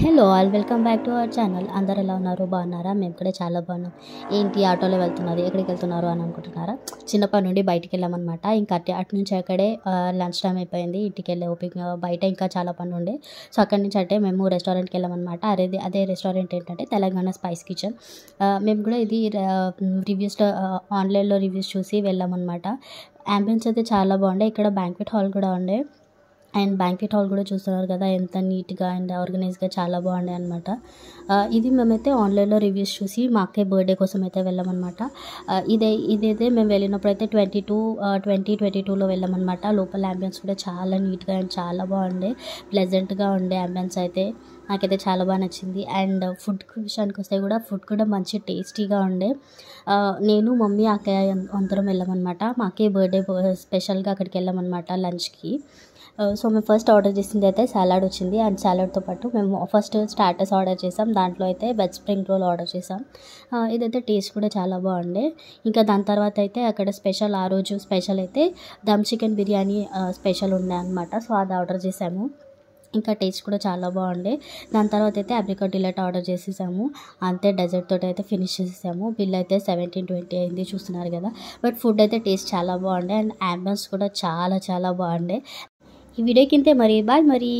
Hello all welcome back to our channel. అందరు ఎలా ఉన్నారు? బాగున్నారా? మేము కూడా చాలా బాగున్నాం. ఏంటి ఆటోలో వెళ్తున్నారు, ఎక్కడికి వెళ్తున్నారు అని అనుకుంటున్నారా? చిన్నప్పటి నుండి బయటికి వెళ్ళామన్నమాట. ఇంకా అటు నుంచి అక్కడే లంచ్ టైం అయిపోయింది. ఇంటికి వెళ్ళే ఓపిక బయట ఇంకా చాలా పని ఉండే. సో అక్కడి నుంచి అంటే మేము రెస్టారెంట్కి వెళ్ళామన్నమాట. అదే రెస్టారెంట్ ఏంటంటే తెలంగాణ స్పైస్ కిచెన్. మేము కూడా ఇది రివ్యూస్ ఆన్లైన్లో రివ్యూస్ చూసి వెళ్ళామన్నమాట. యాంబియన్స్ అయితే చాలా బాగుండే. ఇక్కడ బ్యాంక్వెట్ హాల్ కూడా ఉండే. అండ్ బ్యాంకెట్ హాల్ కూడా చూస్తున్నారు కదా, ఎంత నీట్గా అండ్ ఆర్గనైజ్గా చాలా బాగుండే అనమాట. ఇది మేమైతే ఆన్లైన్లో రివ్యూస్ చూసి మా అక్కయ్య బర్త్డే కోసం అయితే వెళ్ళామన్నమాట. ఇదైతే మేము వెళ్ళినప్పుడు అయితే 2022లో వెళ్ళామన్నమాట. లోపల యాంబియన్స్ కూడా చాలా నీట్గా అండ్ చాలా బాగుండే, ప్లెజెంట్గా ఉండే యాంబియన్స్ అయితే నాకైతే చాలా బాగా నచ్చింది. అండ్ ఫుడ్ విషయానికి వస్తే కూడా ఫుడ్ కూడా మంచి టేస్టీగా ఉండే. నేను మమ్మీ అక్కయ్య అందరం వెళ్ళామన్నమాట. మా అక్కయ్య బర్త్డే స్పెషల్గా అక్కడికి వెళ్ళామన్నమాట లంచ్కి. సో మేము ఫస్ట్ ఆర్డర్ చేసింది అయితే సలాడ్ వచ్చింది. అండ్ సలాడ్తో పాటు మేము ఫస్ట్ స్టార్టర్స్ ఆర్డర్ చేసాం. దాంట్లో అయితే వెజ్ స్ప్రింగ్ రోల్ ఆర్డర్ చేసాం. ఇదైతే టేస్ట్ కూడా చాలా బాగుండే. ఇంకా దాని తర్వాత అయితే అక్కడ స్పెషల్, ఆ రోజు స్పెషల్ అయితే దమ్ చికెన్ బిర్యానీ స్పెషల్ ఉండే అనమాట. సో అది ఆర్డర్ చేసాము. ఇంకా టేస్ట్ కూడా చాలా బాగుండే. దాని తర్వాత అయితే అప్రికాట్ డిలైట్ ఆర్డర్ చేసేసాము. అంతే, డెజర్ట్ తోటి అయితే ఫినిష్ చేసేసాము. బిల్ అయితే 1720 అయింది, చూస్తున్నారు కదా. బట్ ఫుడ్ అయితే టేస్ట్ చాలా బాగుండే అండ్ యాంబియన్స్ కూడా చాలా చాలా బాగుండే. ఈ వీడియోకి ఇంతే మరి. బాయ్ మరి.